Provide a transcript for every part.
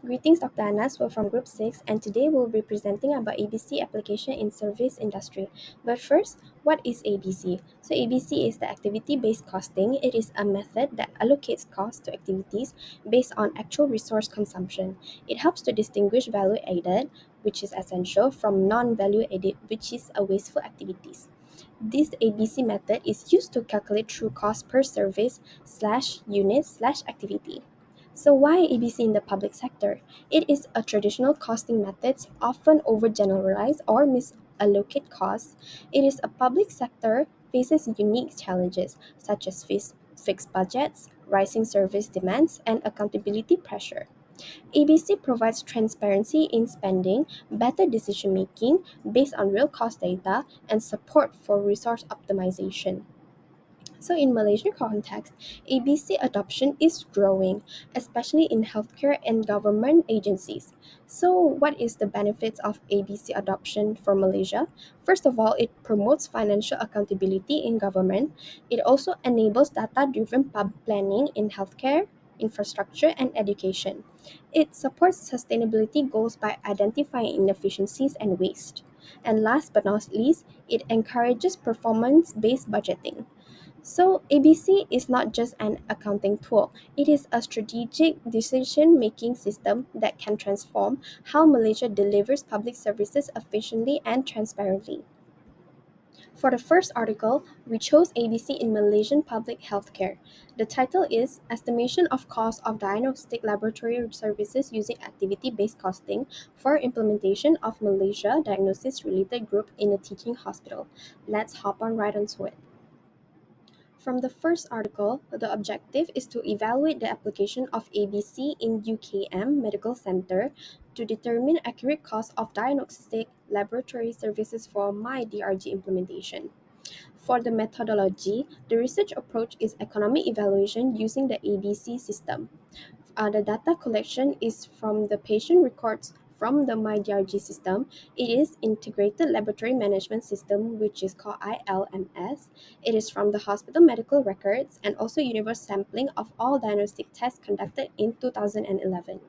Greetings, Dr. Anas. We're from Group 6, and today we'll be presenting about ABC application in service industry. But first, what is ABC? So ABC is the activity-based costing. It is a method that allocates costs to activities based on actual resource consumption. It helps to distinguish value added, which is essential, from non-value added, which is a wasteful activities. This ABC method is used to calculate true cost per service slash unit slash activity. So why ABC in the public sector? It is a traditional costing methods often overgeneralize or misallocate costs. It is a public sector faces unique challenges such as fixed budgets, rising service demands, and accountability pressure. ABC provides transparency in spending, better decision making based on real cost data, and support for resource optimization. So, in Malaysian context, ABC adoption is growing, especially in healthcare and government agencies. So, what is the benefits of ABC adoption for Malaysia? First of all, it promotes financial accountability in government. It also enables data-driven planning in healthcare, infrastructure, and education. It supports sustainability goals by identifying inefficiencies and waste. And last but not least, it encourages performance-based budgeting. So, ABC is not just an accounting tool, it is a strategic decision making system that can transform how Malaysia delivers public services efficiently and transparently. For the first article, we chose ABC in Malaysian public healthcare. The title is Estimation of Cost of Diagnostic Laboratory Services Using Activity-Based Costing for Implementation of Malaysia Diagnosis Related Group in a Teaching Hospital. Let's hop on right onto it. From the first article, the objective is to evaluate the application of ABC in UKM Medical Center to determine accurate cost of diagnostic laboratory services for MyDRG implementation. For the methodology, the research approach is economic evaluation using the ABC system. The data collection is from the patient records from the MyDRG system. It is Integrated Laboratory Management System, which is called ILMS. It is from the hospital medical records and also universe sampling of all diagnostic tests conducted in 2011.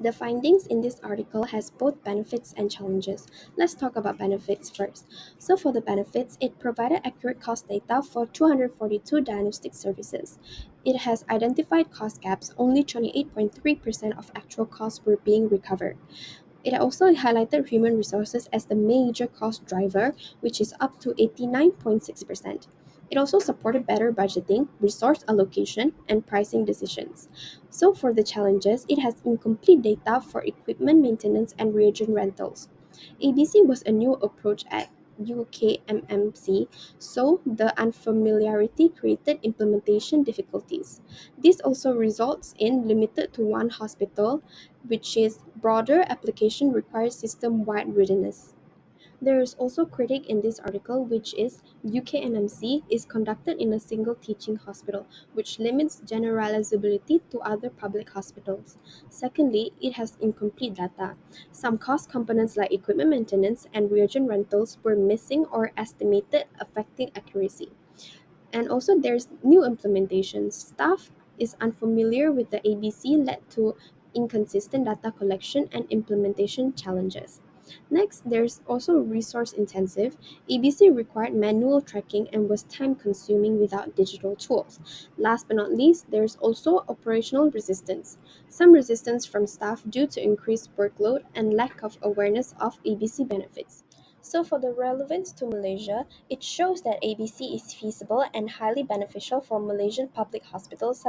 The findings in this article has both benefits and challenges. Let's talk about benefits first. So for the benefits, it provided accurate cost data for 242 diagnostic services. It has identified cost gaps. Only 28.3% of actual costs were being recovered. It also highlighted human resources as the major cost driver, which is up to 89.6%. It also supported better budgeting, resource allocation, and pricing decisions. So, for the challenges, it has incomplete data for equipment maintenance and reagent rentals. ABC was a new approach at UKMMC, so the unfamiliarity created implementation difficulties. This also results in limited to one hospital, which is broader application requires system-wide readiness. There is also critique in this article, which is UKMMC is conducted in a single teaching hospital, which limits generalizability to other public hospitals. Secondly, it has incomplete data. Some cost components like equipment maintenance and reagent rentals were missing or estimated, affecting accuracy. And also there's new implementations. Staff is unfamiliar with the ABC led to inconsistent data collection and implementation challenges. Next, there's also resource intensive. ABC required manual tracking and was time consuming without digital tools. Last but not least, there's also operational resistance. Some resistance from staff due to increased workload and lack of awareness of ABC benefits. So, for the relevance to Malaysia, it shows that ABC is feasible and highly beneficial for Malaysian public hospitals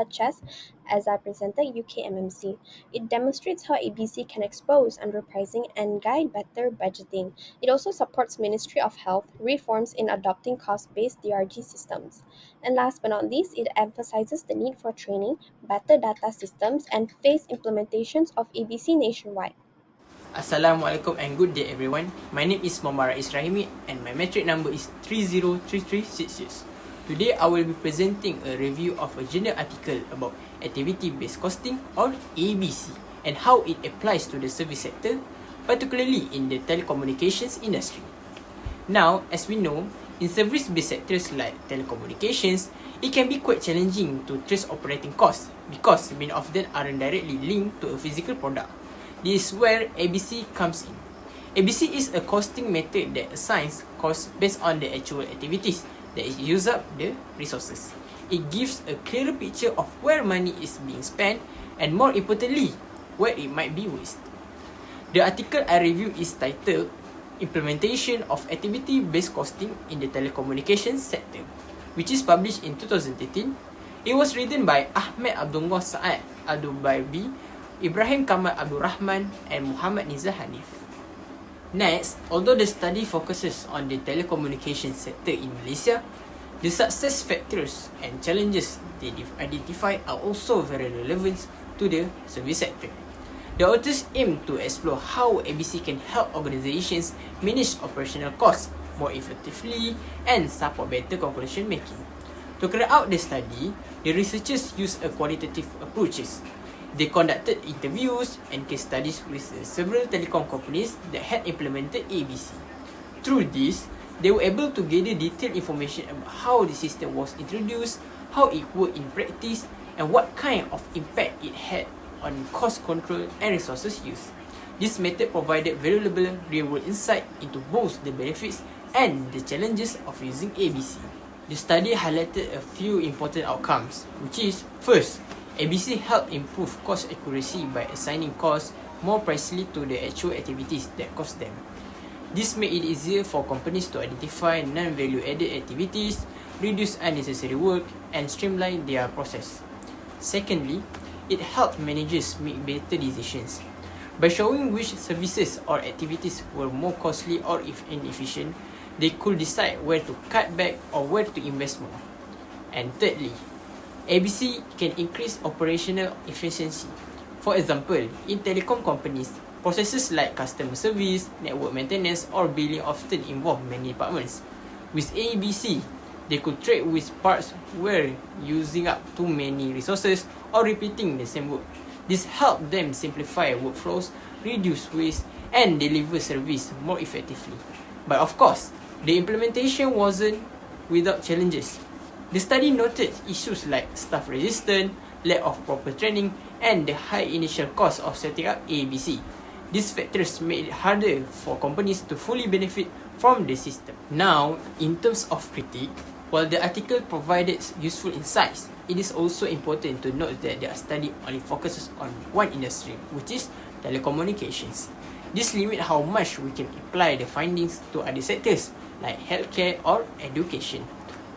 as I presented, UKMMC. It demonstrates how ABC can expose underpricing and guide better budgeting. It also supports Ministry of Health reforms in adopting cost-based DRG systems. And last but not least, it emphasizes the need for training, better data systems, and phased implementations of ABC nationwide. Assalamualaikum and good day everyone. My name is Momara Israhimi and my metric number is 303366. Today I will be presenting a review of a journal article about activity-based costing or ABC and how it applies to the service sector, particularly in the telecommunications industry. Now, as we know, In service-based sectors like telecommunications, it can be quite challenging to trace operating costs because many of them aren't directly linked to a physical product. This is where ABC comes in. ABC is a costing method that assigns costs based on the actual activities that use up the resources. It gives a clearer picture of where money is being spent and, more importantly, where it might be wasted. The article I review is titled Implementation of Activity-Based Costing in the Telecommunications Sector, which is published in 2018. It was written by Ahmed Abdullah Saad Al-Dubaybi, Ibrahim Kamal Abdul Rahman, and Muhammad Nizar Hanif. Next, although the study focuses on the telecommunications sector in Malaysia, the success factors and challenges they identified are also very relevant to the service sector. The authors aim to explore how ABC can help organizations manage operational costs more effectively and support better conclusion making. To carry out the study, the researchers used a qualitative approaches. They conducted interviews and case studies with several telecom companies that had implemented ABC. Through this, they were able to gather detailed information about how the system was introduced, how it worked in practice, and what kind of impact it had on cost control and resources use. This method provided valuable real-world insight into both the benefits and the challenges of using ABC. The study highlighted a few important outcomes, which is, first, ABC helped improve cost accuracy by assigning costs more precisely to the actual activities that cost them. This made it easier for companies to identify non-value-added activities, reduce unnecessary work, and streamline their process. Secondly, it helped managers make better decisions. By showing which services or activities were more costly or inefficient, they could decide where to cut back or where to invest more. And thirdly, ABC can increase operational efficiency. For example, in telecom companies, processes like customer service, network maintenance, or billing often involve many departments. With ABC, they could trade with parts where using up too many resources or repeating the same work. This helped them simplify workflows, reduce waste, and deliver service more effectively. But of course, the implementation wasn't without challenges. The study noted issues like staff resistance, lack of proper training, and the high initial cost of setting up ABC. These factors made it harder for companies to fully benefit from the system. Now, in terms of critique, while the article provided useful insights, it is also important to note that the study only focuses on one industry, which is telecommunications. This limits how much we can apply the findings to other sectors like healthcare or education.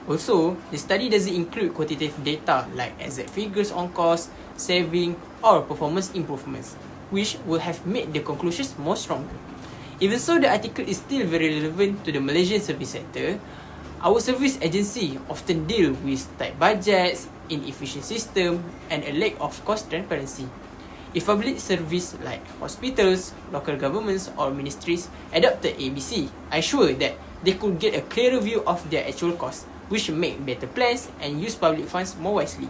Also, the study doesn't include quantitative data like exact figures on cost, saving, or performance improvements, which will have made the conclusions more stronger. Even so, the article is still very relevant to the Malaysian service sector. Our service agency often deal with tight budgets, inefficient system, and a lack of cost transparency. If public service like hospitals, local governments, or ministries adopted ABC, I'm sure that they could get a clearer view of their actual costs, which make better plans and use public funds more wisely.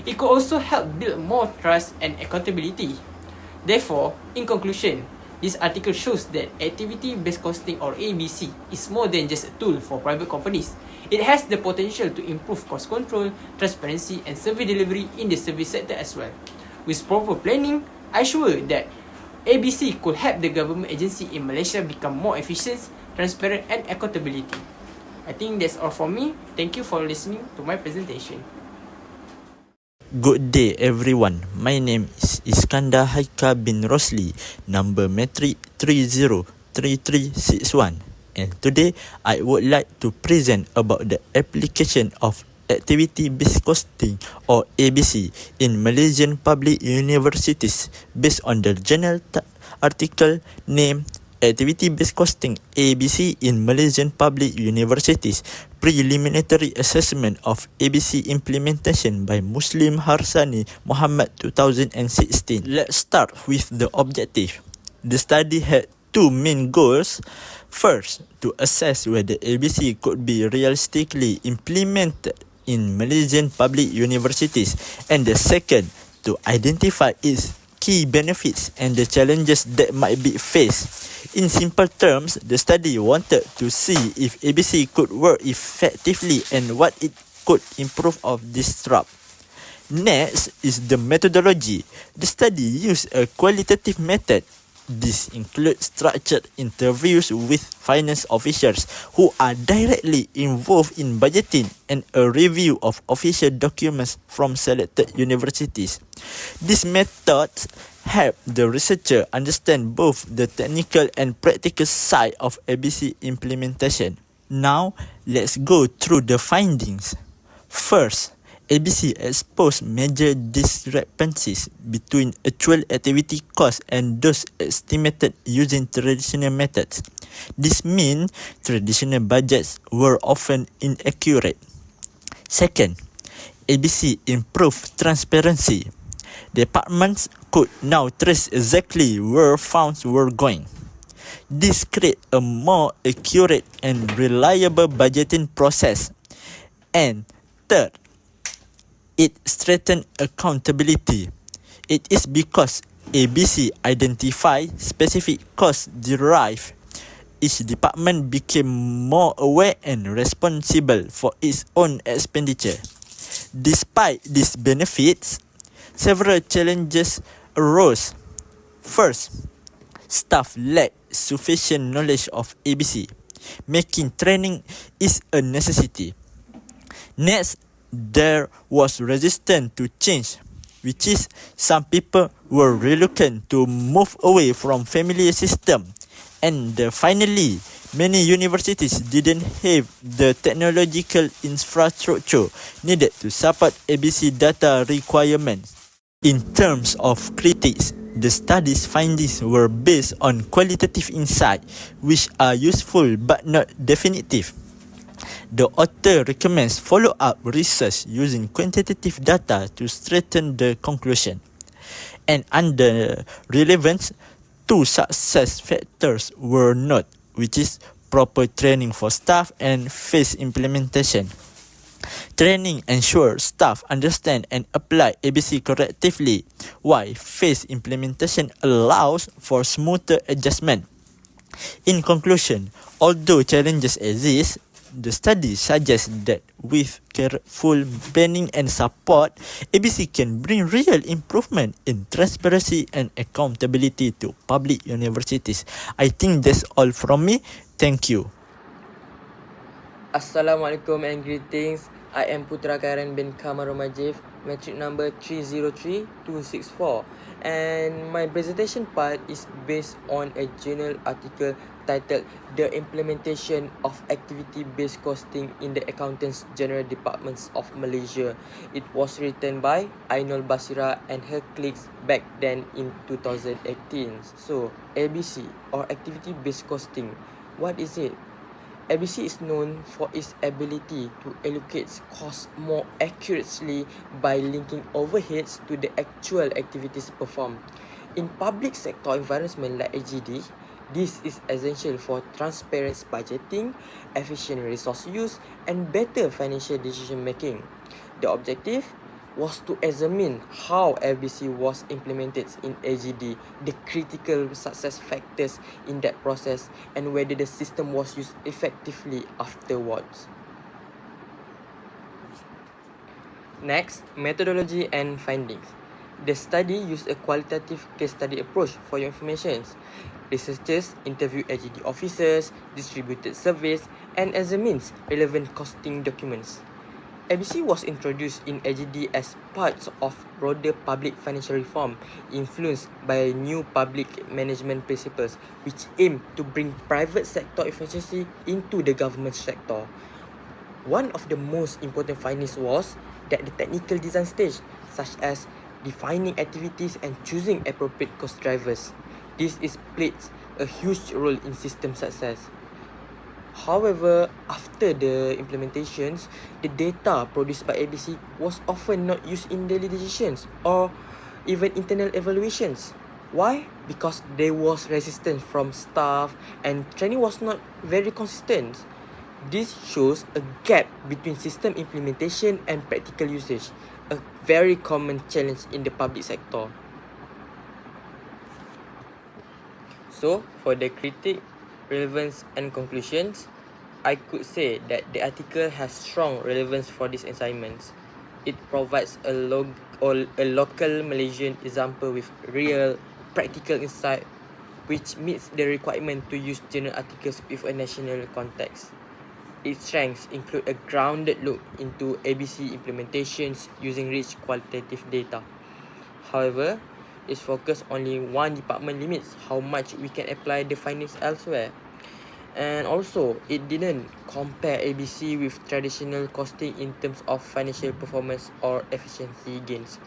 It could also help build more trust and accountability. Therefore, in conclusion, this article shows that activity-based costing or ABC is more than just a tool for private companies. It has the potential to improve cost control, transparency, and service delivery in the service sector as well. With proper planning, I'm sure that ABC could help the government agency in Malaysia become more efficient, transparent, and accountability. I think that's all from me. Thank you for listening to my presentation. Good day everyone, my name is Iskandar Haika bin Rosli, number metric 303361, and today I would like to present about the application of activity-based costing or ABC in Malaysian public universities based on the journal article named Activity-Based Costing ABC in Malaysian Public Universities Preliminary Assessment of ABC Implementation by Muslim Harsani Muhammad 2016. Let's start with the objective. The study had two main goals. First, to assess whether ABC could be realistically implemented in Malaysian public universities, and the second, to identify its key benefits and the challenges that might be faced. In simple terms, the study wanted to see if ABC could work effectively and what it could improve or disrupt. Next is the methodology. The study used a qualitative method. This includes structured interviews with finance officials who are directly involved in budgeting and a review of official documents from selected universities. These methods help the researcher understand both the technical and practical side of ABC implementation. Now, let's go through the findings. First, ABC exposed major discrepancies between actual activity costs and those estimated using traditional methods. This means traditional budgets were often inaccurate. Second, ABC improved transparency. Departments could now trace exactly where funds were going. This creates a more accurate and reliable budgeting process. And third, it strengthened accountability. It is because ABC identified specific costs derived. Each department became more aware and responsible for its own expenditure. Despite these benefits, several challenges arose. First, staff lacked sufficient knowledge of ABC, making training is a necessity. Next, there was resistance to change, which is some people were reluctant to move away from familiar system. And finally, many universities didn't have the technological infrastructure needed to support ABC data requirements. In terms of critics, the study's findings were based on qualitative insight, which are useful but not definitive. The author recommends follow-up research using quantitative data to strengthen the conclusion. And under relevance, two success factors were noted, which is proper training for staff and phased implementation. Training ensures staff understand and apply ABC correctly, while phased implementation allows for smoother adjustment. In conclusion, although challenges exist, the study suggests that with careful planning and support, ABC can bring real improvement in transparency and accountability to public universities. I think that's all from me. Thank you. Assalamualaikum and greetings. I am Putra Karen bin Kamar Majif, metric number 303264, and my presentation part is based on a journal article titled The Implementation of Activity-Based Costing in the Accountants General Departments of Malaysia. It was written by Ainul Basira and her colleagues back then in 2018. So, ABC or Activity-Based Costing, what is it? ABC is known for its ability to allocate costs more accurately by linking overheads to the actual activities performed. In public sector environments like AGD, this is essential for transparent budgeting, efficient resource use, and better financial decision making. The objective was to examine how ABC was implemented in AGD, the critical success factors in that process, and whether the system was used effectively afterwards. Next, methodology and findings. The study used a qualitative case study approach for your information. Researchers interviewed AGD officers, distributed surveys, and examined relevant costing documents. ABC was introduced in AGD as part of broader public financial reform influenced by new public management principles which aim to bring private sector efficiency into the government sector. One of the most important findings was that the technical design stage, such as defining activities and choosing appropriate cost drivers, this plays a huge role in system success. However, after the implementations, the data produced by ABC was often not used in daily decisions or even internal evaluations. Why? Because there was resistance from staff and training was not very consistent. This shows a gap between system implementation and practical usage, a very common challenge in the public sector. So, for the critique, relevance and conclusions, I could say that the article has strong relevance for these assignments. It provides a local Malaysian example with real, practical insight which meets the requirement to use journal articles with a national context. Its strengths include a grounded look into ABC implementations using rich qualitative data. However, its focus only one department limits how much we can apply the findings elsewhere. And also, it didn't compare ABC with traditional costing in terms of financial performance or efficiency gains.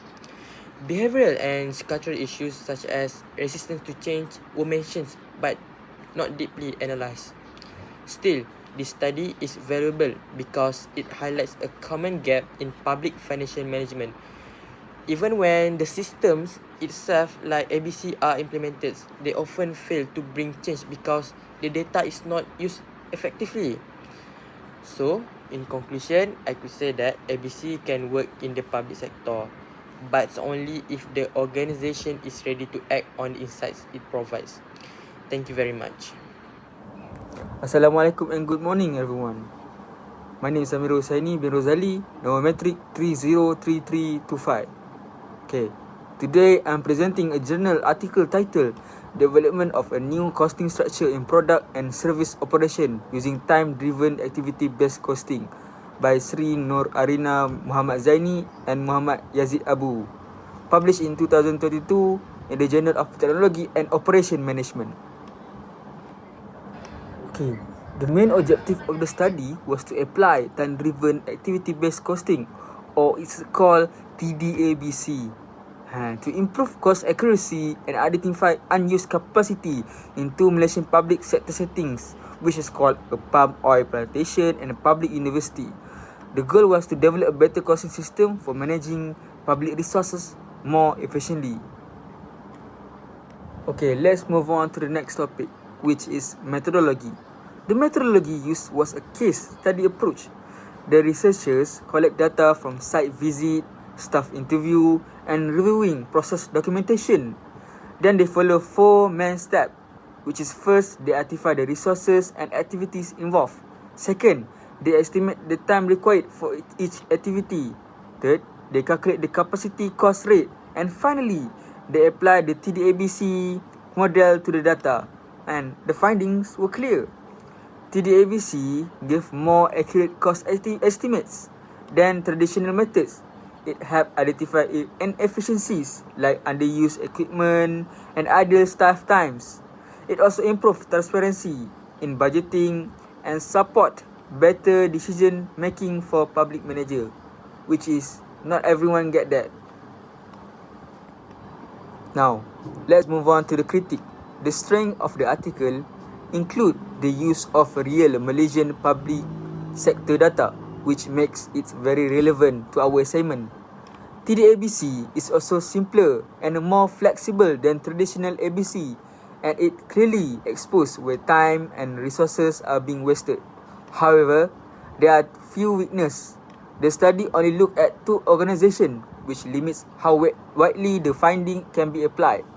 Behavioral and cultural issues such as resistance to change were mentioned but not deeply analysed. Still, this study is valuable because it highlights a common gap in public financial management. Even when the systems itself like ABC are implemented, they often fail to bring change because the data is not used effectively. So, in conclusion, I could say that ABC can work in the public sector, but only if the organisation is ready to act on the insights it provides. Thank you very much. Assalamualaikum and good morning everyone. My name is Amirul Husaini bin Rosali, number metric 303325. Okay, today I'm presenting a journal article titled Development of a New Costing Structure in Product and Service Operation Using Time-Driven Activity-Based Costing by Sri Nur Arina Muhammad Zaini and Muhammad Yazid Abu, published in 2022 in the Journal of Technology and Operation Management. Okay, the main objective of the study was to apply time-driven activity-based costing, or it's called TDABC, to improve cost accuracy and identify unused capacity in two Malaysian public sector settings, which is called a palm oil plantation and a public university. The goal was to develop a better costing system for managing public resources more efficiently. Okay, let's move on to the next topic, which is methodology. The methodology used was a case study approach. The researchers collect data from site visit, staff interview, and reviewing process documentation. Then they follow 4 main steps, which is first, they identify the resources and activities involved. Second, they estimate the time required for each activity. Third, they calculate the capacity cost rate. And finally, they apply the TDABC model to the data. And the findings were clear. TDABC gave more accurate cost estimates than traditional methods. It helped identify inefficiencies like underused equipment and idle staff times. It also improved transparency in budgeting and support better decision making for public manager, which is not everyone get that. Now, let's move on to the critique. The strength of the article include the use of real Malaysian public sector data, which makes it very relevant to our assignment. TDABC is also simpler and more flexible than traditional ABC, and it clearly exposed where time and resources are being wasted. However, there are few weaknesses. The study only looked at 2 organizations, which limits how widely the finding can be applied.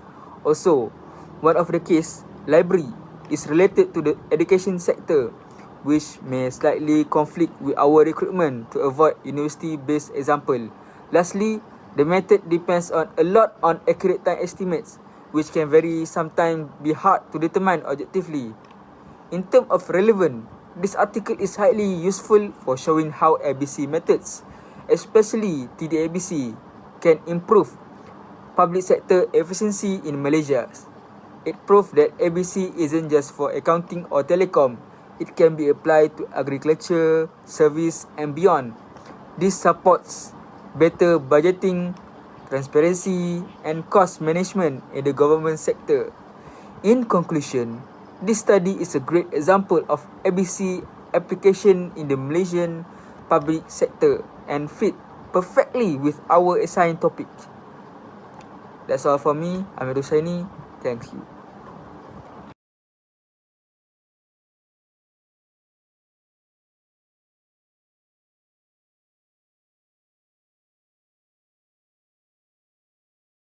Also, one of the case, library, is related to the education sector, which may slightly conflict with our recruitment to avoid university-based example. Lastly, the method depends a lot on accurate time estimates, which can sometimes be hard to determine objectively. In terms of relevance, this article is highly useful for showing how ABC methods, especially TDABC, can improve public sector efficiency in Malaysia. It proved that ABC isn't just for accounting or telecom. It can be applied to agriculture, service and beyond. This supports better budgeting, transparency and cost management in the government sector. In conclusion, this study is a great example of ABC application in the Malaysian public sector and fit perfectly with our assigned topic. That's all for me. I'm Husaini. Thank you.